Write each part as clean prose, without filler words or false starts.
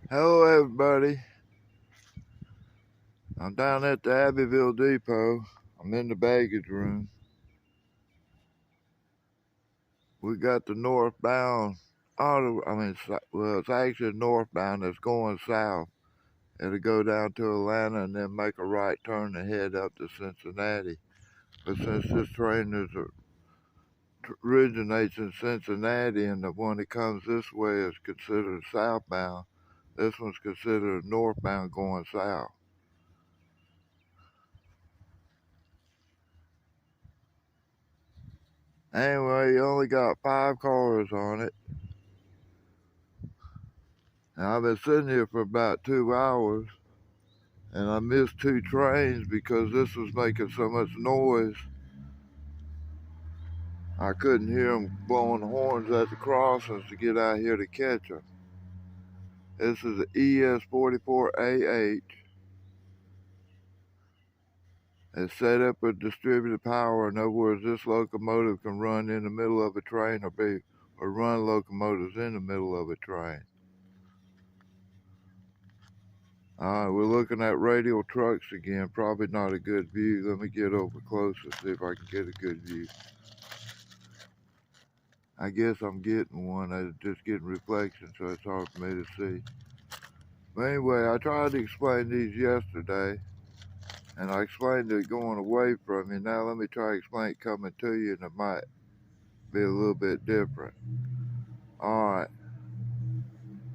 Hello, everybody. I'm down at the Abbeville depot. I'm in the baggage room. We got the northbound auto. It's actually northbound that's going south. It'll go down to Atlanta and then make a right turn and head up to Cincinnati. But since this train originates in Cincinnati and the one that comes this way is considered southbound, this one's considered northbound going south. Anyway, you only got 5 cars on it. And I've been sitting here for about 2 hours, and I missed 2 trains because this was making so much noise. I couldn't hear them blowing horns at the crossings to get out here to catch them. This is the ES44AH. It's set up with distributed power. In other words, this locomotive can run in the middle of a train or run locomotives in the middle of a train. We're looking at radial trucks again. Probably not a good view. Let me get over close and see if I can get a good view. I guess I'm getting one. I'm just getting reflection, so it's hard for me to see. But anyway, I tried to explain these yesterday, and I explained it going away from you. Now let me try to explain it coming to you, and it might be a little bit different. Alright.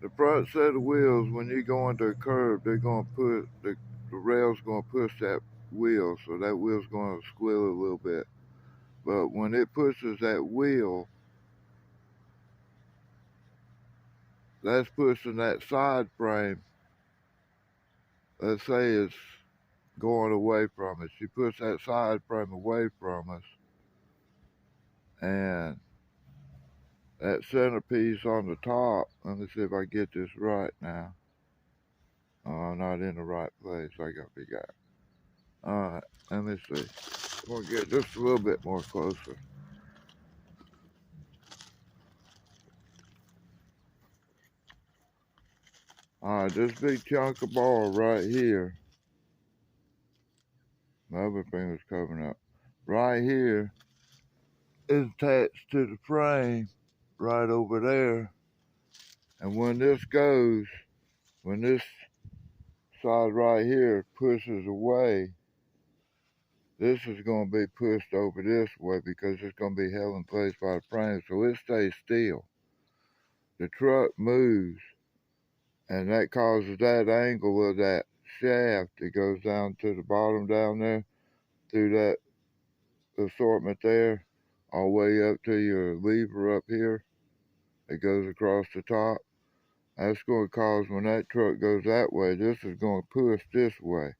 The front set of wheels, when you go into a curve, they're going to put, the rail's going to push that wheel, so that wheel's going to squeal a little bit. But when it pushes that wheel, that's pushing that side frame. Let's say it's going away from us. You push that side frame away from us, and that centerpiece on the top, let me see if I get this right now. Oh, I'm not in the right place. I got to be got. Alright, let me see. We'll get just a little bit more closer. Alright, this big chunk of bar right here. My other finger's covering up. Right here is attached to the frame right over there. And when this goes, when this side right here pushes away, this is going to be pushed over this way because it's going to be held in place by the frame, so it stays still. The truck moves, and that causes that angle of that shaft that goes down to the bottom down there through that assortment there, all the way up to your lever up here that goes across the top. That's going to cause, when that truck goes that way, this is going to push this way.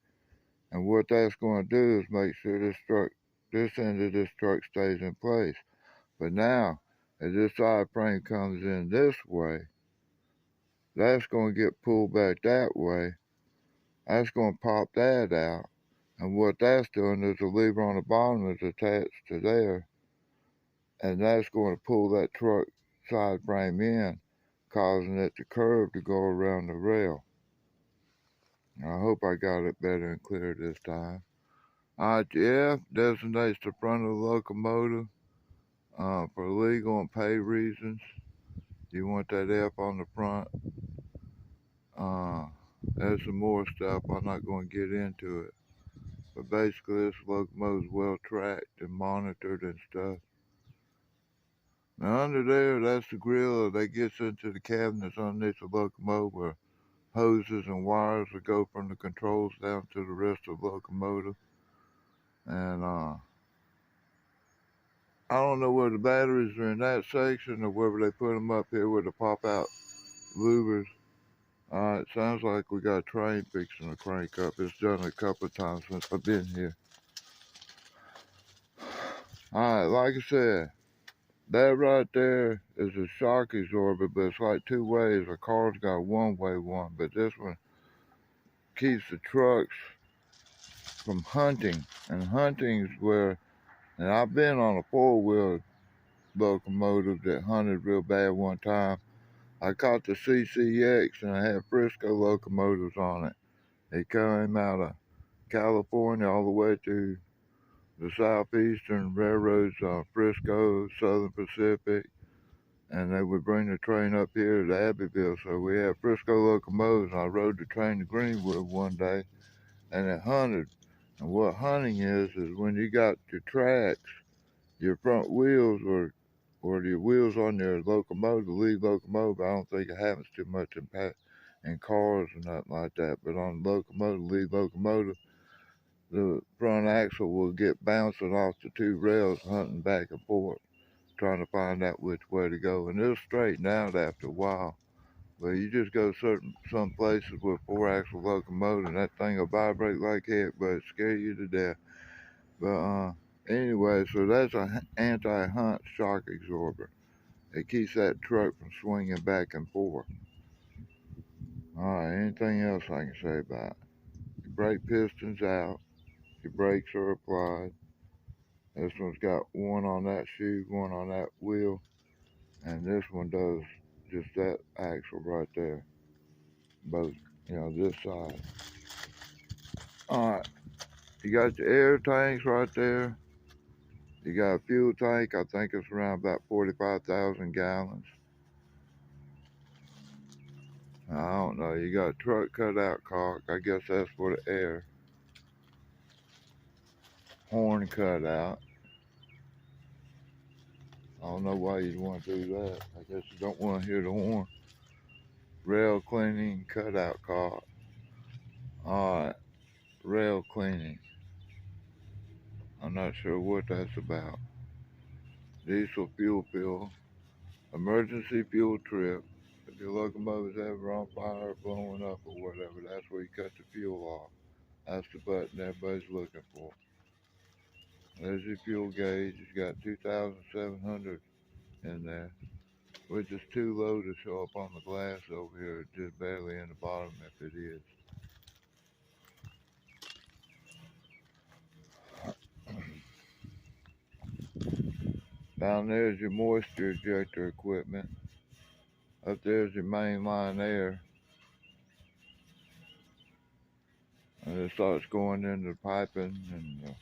And what that's going to do is make sure this end of this truck stays in place. But now, as this side frame comes in this way, that's going to get pulled back that way. That's going to pop that out. And what that's doing is the lever on the bottom is attached to there. And that's going to pull that truck side frame in, causing it to curve to go around the rail. I hope I got it better and clear this time. F designates the front of the locomotive for legal and pay reasons. You want that F on the front. There's some more stuff. I'm not going to get into it. But basically, this locomotive is well tracked and monitored and stuff. Now, under there, that's the grill that gets into the cabinets underneath the locomotive where hoses and wires will go from the controls down to the rest of the locomotive. And I don't know where the batteries are in that section or whether they put them up here with the pop-out louvers. It sounds like we got a train fixing to crank up. It's done a couple of times since I've been here. Alright, like I said, that right there is a shock absorber, but it's like 2 ways. A car's got a one-way one, but this one keeps the trucks from hunting. And hunting's where, and I've been on a 4-wheel locomotive that hunted real bad one time. I caught the CCX and I had Frisco locomotives on it. It came out of California all the way to the Southeastern Railroads, Frisco, Southern Pacific, and they would bring the train up here to Abbeville. So we had Frisco locomotives, and I rode the train to Greenwood one day, and it hunted. And what hunting is when you got your tracks, your front wheels or your wheels on your locomotive, the lead locomotive. I don't think it happens too much in cars or nothing like that. But on the locomotive, lead locomotive, the front axle will get bouncing off the two rails, hunting back and forth, trying to find out which way to go. And it'll straighten out after a while. But you just go some places with four axle locomotive, and that thing will vibrate like heck, but it scare you to death. But anyway, so that's a anti-hunt shock absorber. It keeps that truck from swinging back and forth. Alright, anything else I can say about it? Your brake piston's out. Your brakes are applied. This one's got one on that shoe, one on that wheel. And this one does just that axle right there. Both, this side. Alright, you got your air tanks right there. You got a fuel tank, I think it's around about 45,000 gallons. I don't know, you got a truck cutout cock, I guess that's for the air. Horn cutout. I don't know why you'd want to do that. I guess you don't want to hear the horn. Rail cleaning cutout cock. Alright, rail cleaning. I'm not sure what that's about. Diesel fuel fill. Emergency fuel trip. If your locomotive's ever on fire or blowing up or whatever, that's where you cut the fuel off. That's the button everybody's looking for. There's your fuel gauge. It's got 2,700 in there, which is too low to show up on the glass over here. Just barely in the bottom if it is. Down there's your moisture ejector equipment. Up there's your mainline air. And it starts going into the piping and the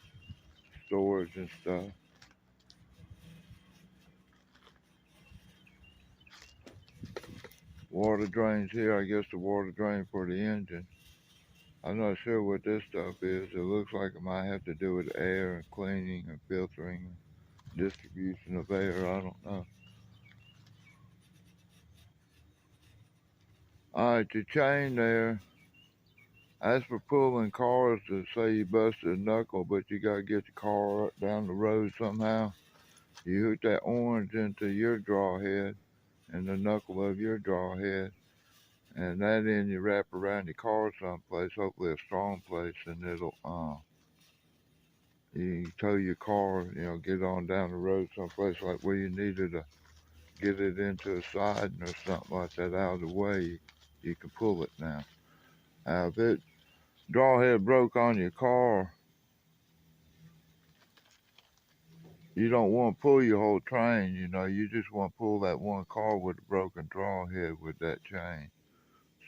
storage and stuff. Water drains here. I guess the water drain for the engine. I'm not sure what this stuff is. It looks like it might have to do with air and cleaning and filtering and distribution of air. I don't know. Alright, your chain there. That's for pulling cars to say you busted a knuckle, but you gotta get the car up down the road somehow. You hook that orange into your draw head and the knuckle of your draw head, and that end you wrap around your car someplace, hopefully a strong place, and it'll you tow your car, get on down the road someplace like where you needed to get it into a siding or something like that out of the way, you can pull it now. If it draw head broke on your car, you don't want to pull your whole train, you just want to pull that one car with a broken draw head with that chain.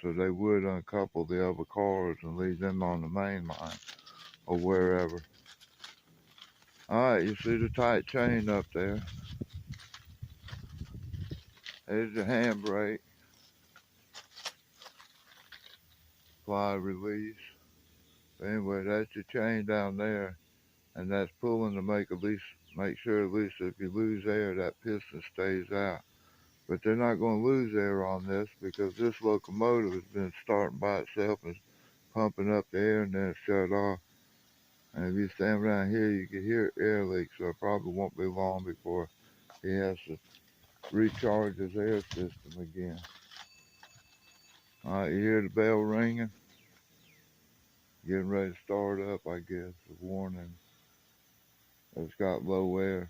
So they would uncouple the other cars and leave them on the main line or wherever. Alright, you see the tight chain up there. There's the handbrake. Apply, release. But anyway, that's your chain down there, and that's pulling to make sure at least if you lose air, that piston stays out. But they're not going to lose air on this because this locomotive has been starting by itself and pumping up the air and then it shut off. And if you stand around here, you can hear air leaks, so it probably won't be long before he has to recharge his air system again. Alright, you hear the bell ringing? Getting ready to start up, I guess. A warning. It's got low air.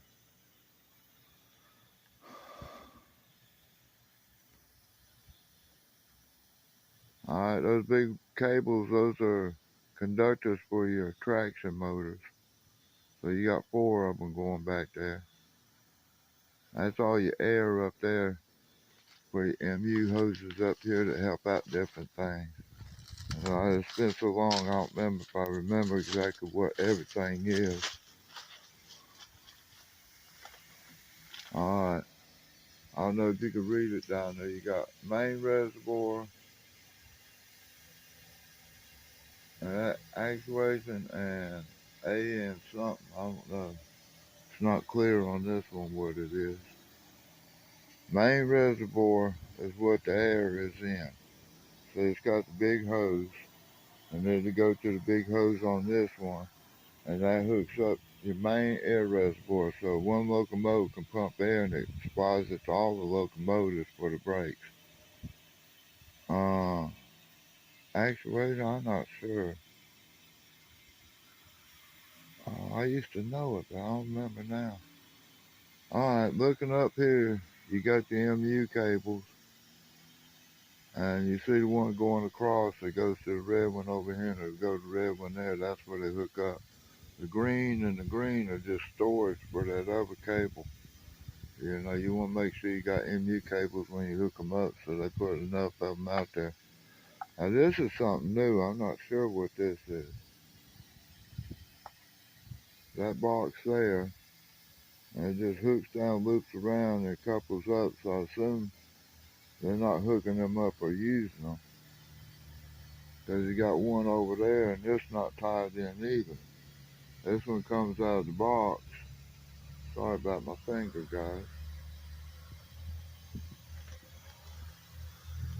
Alright, those big cables, those are conductors for your traction motors. So you got 4 of them going back there. That's all your air up there basically MU hoses up here that help out different things. It's been so long, I don't remember if I remember exactly what everything is. Alright, I don't know if you can read it down there. You got main reservoir, actuation, and A and something, I don't know. It's not clear on this one what it is. Main reservoir is what the air is in. So it's got the big hose, and then to go to the big hose on this one, and that hooks up your main air reservoir. So one locomotive can pump air, and it supplies it to all the locomotives for the brakes. Actuator, I'm not sure. I used to know it, but I don't remember now. Alright, looking up here, you got the MU cables, and you see the one going across that goes to the red one over here, and it'll go to the red one there. That's where they hook up. The green and the green are just storage for that other cable. You know, you want to make sure you got MU cables when you hook them up, so they put enough of them out there. Now this is something new. I'm not sure what this is. That box there, and it just hooks down, loops around, and couples up, so I assume they're not hooking them up or using them. Because you got one over there, and this not tied in either. This one comes out of the box. Sorry about my finger, guys.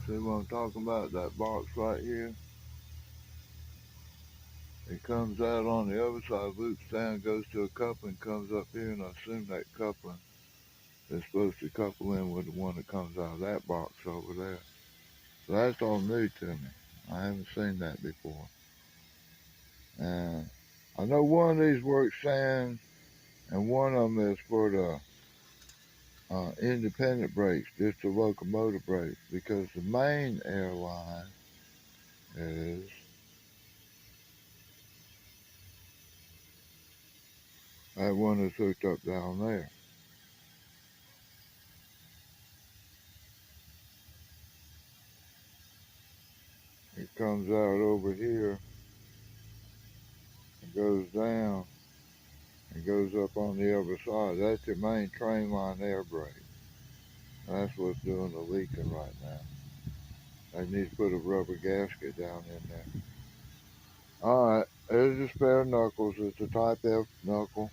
See what I'm talking about? That box right here? It comes out on the other side, loops down, goes to a coupling, comes up here, and I assume that coupling is supposed to couple in with the one that comes out of that box over there. So that's all new to me. I haven't seen that before. And I know one of these works sand, and one of them is for the independent brakes, just the locomotive brakes, because the main airline is that one that's hooked up down there. It comes out over here and goes down and goes up on the other side. That's your main train line air brake. That's what's doing the leaking right now. They need to put a rubber gasket down in there. Alright, there's a spare knuckles. It's a type F knuckle.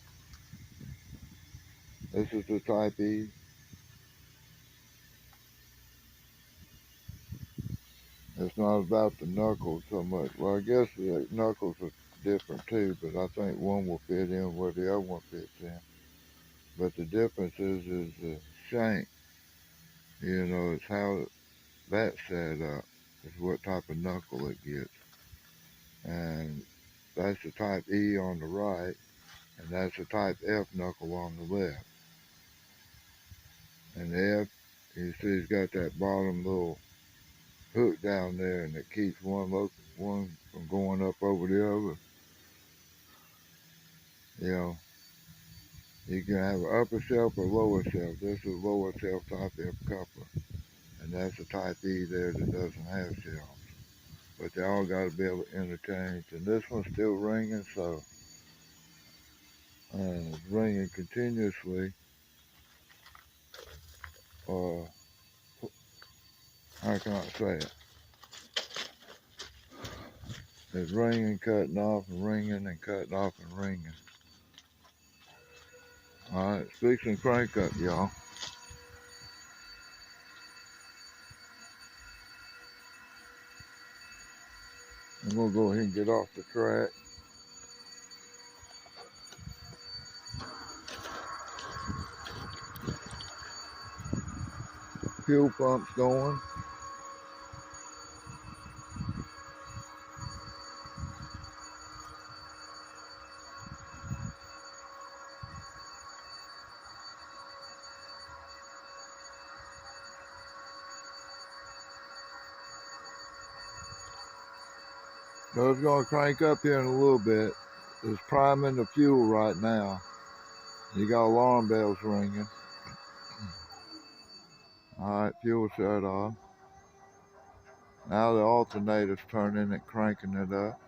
This is the type E. It's not about the knuckles so much. Well, I guess the knuckles are different too, but I think one will fit in where the other one fits in. But the difference is the shank. You know, it's how that's set up. Is what type of knuckle it gets. And that's the type E on the right, and that's the type F knuckle on the left. And the F, you see it's got that bottom little hook down there, and it keeps one from going up over the other. You know, you can have an upper shelf or lower shelf. This is lower shelf type F coupler, and that's the type E there that doesn't have shelves. But they all got to be able to interchange. And this one's still ringing, so it's ringing continuously. How can I say it? It's ringing, cutting off, and ringing, and cutting off, and ringing. Alright, fix and crank up, y'all. I'm gonna go ahead and get off the track. Fuel pump's going. So it's gonna crank up here in a little bit. It's priming the fuel right now. You got alarm bells ringing. Alright, fuel shut off. Now the alternator's turning it, cranking it up.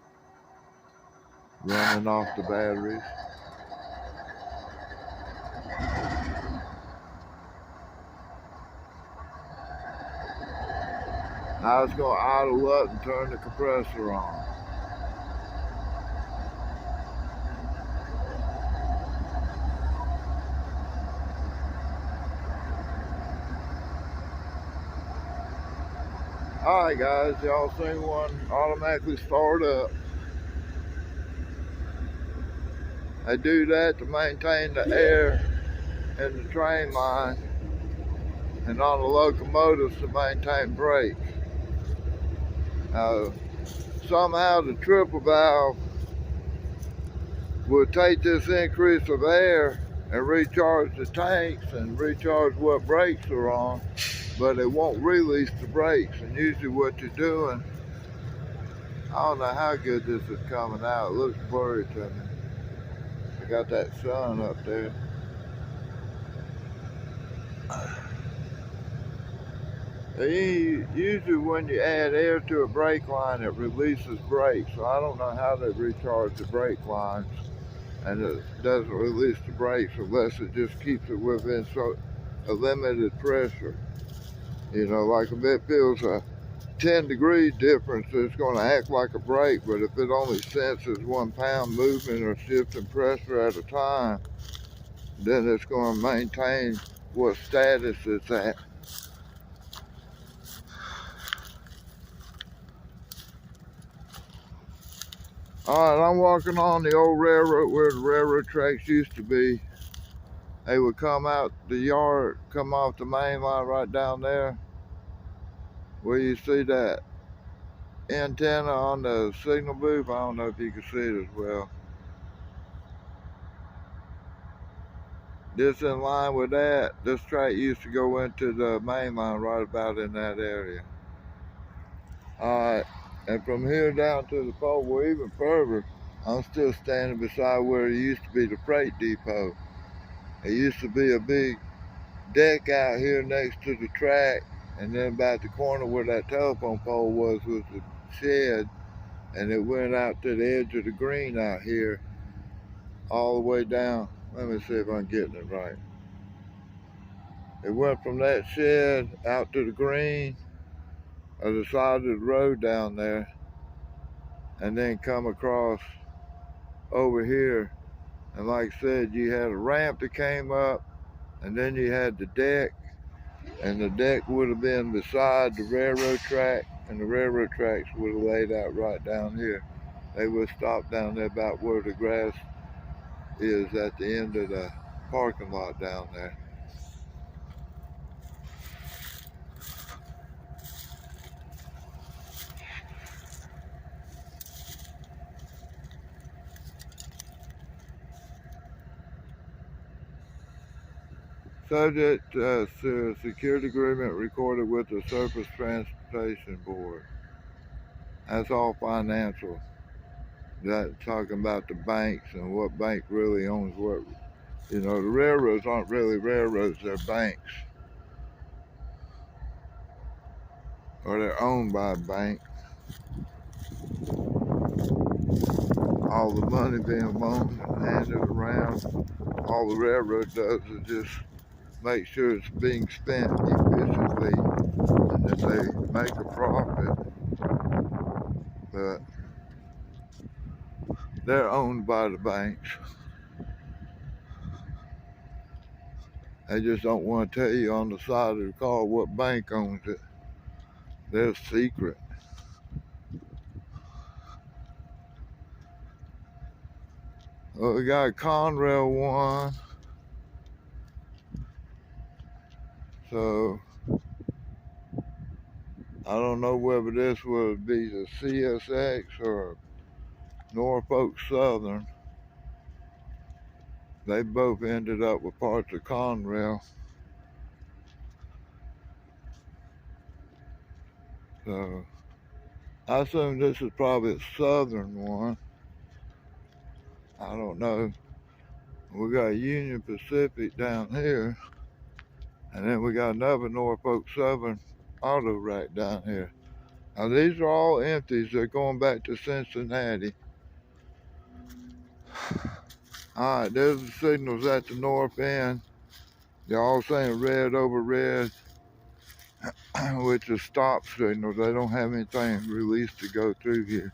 Running off the batteries. Now it's going to idle up and turn the compressor on. Alright guys, y'all seen one automatically start up. They do that to maintain the air in the train line, and on the locomotives to maintain brakes. Somehow the triple valve will take this increase of air and recharge the tanks and recharge what brakes are on, but it won't release the brakes. And usually what you're doing, I don't know how good this is coming out. It looks blurry to me. I got that sun up there. Usually when you add air to a brake line, it releases brakes. So I don't know how they recharge the brake lines, and it doesn't release the brakes unless it just keeps it within a limited pressure. You know, like if it feels a 10-degree difference, it's going to act like a brake, but if it only senses 1 pound movement or shift in pressure at a time, then it's going to maintain what status it's at. Alright, I'm walking on the old railroad where the railroad tracks used to be. They would come out the yard, come off the main line right down there, where you see that antenna on the signal booth. I don't know if you can see it as well. This in line with that, this track used to go into the main line right about in that area. Alright, and from here down to the pole, well, even further, I'm still standing beside where it used to be the freight depot. It used to be a big deck out here next to the track, and then about the corner where that telephone pole was the shed, and it went out to the edge of the green out here, all the way down. Let me see if I'm getting it right. It went from that shed out to the green of the side of the road down there, and then come across over here. And like I said, you had a ramp that came up, and then you had the deck, and the deck would have been beside the railroad track, and the railroad tracks would have laid out right down here. They would stop down there about where the grass is at the end of the parking lot down there. Subject to a security agreement recorded with the Surface Transportation Board. That's all financial. That's talking about the banks and what bank really owns what. You know, the railroads aren't really railroads, they're banks. Or they're owned by a bank. All the money being loaned and handed around. All the railroad does is just make sure it's being spent efficiently and that they make a profit. But they're owned by the banks. They just don't want to tell you on the side of the car what bank owns it. They're secret. Well, we got Conrail 1. So I don't know whether this would be the CSX or Norfolk Southern. They both ended up with parts of Conrail. So I assume this is probably a Southern one. I don't know. We got Union Pacific down here. And then we got another Norfolk Southern auto rack down here. Now these are all empties. They're going back to Cincinnati. All right, there's the signals at the north end. They're all saying red over red, which is stop signals. They don't have anything released to go through here.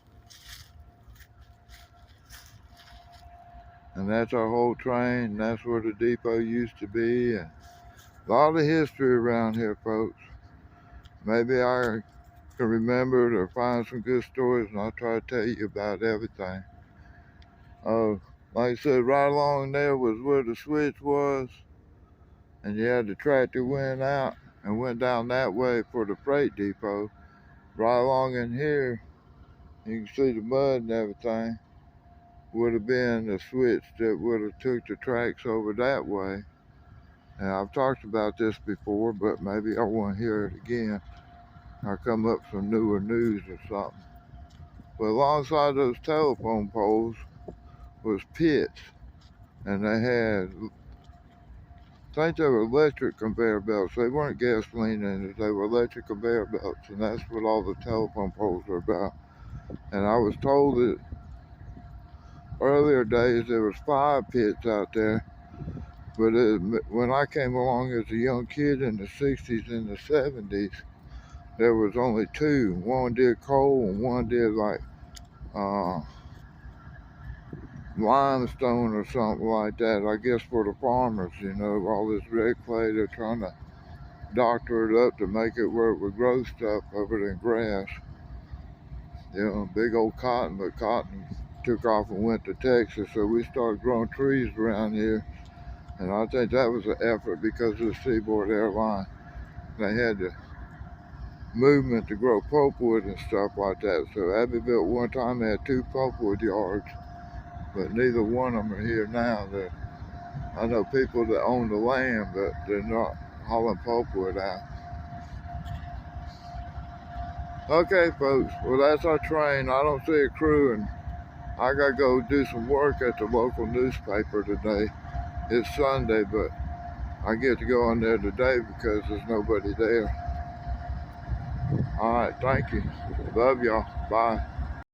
And that's our whole train. That's where the depot used to be. And a lot of history around here, folks. Maybe I can remember it or find some good stories, and I'll try to tell you about everything. Like I said, right along there was where the switch was, and you had the track that went out and went down that way for the freight depot. Right along in here, you can see the mud and everything, would have been the switch that would have took the tracks over that way. And I've talked about this before, but maybe I want to hear it again. I'll come up some newer news or something. But alongside those telephone poles was pits, and they had, I think they were electric conveyor belts. They weren't gasoline engines, they were electric conveyor belts, and that's what all the telephone poles are about. And I was told that earlier days there was 5 pits out there, but when I came along as a young kid in the 60s and the 70s, there was only 2. One did coal and one did like limestone or something like that, I guess for the farmers, you know, all this red clay, they're trying to doctor it up to make it where it would grow stuff other than grass. You know, big old cotton, but cotton took off and went to Texas, so we started growing trees around here, and I think that was an effort because of the Seaboard Airline. They had the movement to grow pulpwood and stuff like that, so Abbeville at one time had 2 pulpwood yards, but neither one of them are here now. I know people that own the land, but they're not hauling pulpwood out. Okay, folks, well, that's our train. I don't see a crew, and I gotta go do some work at the local newspaper today. It's Sunday, but I get to go on there today because there's nobody there. All right, thank you. Love y'all. Bye.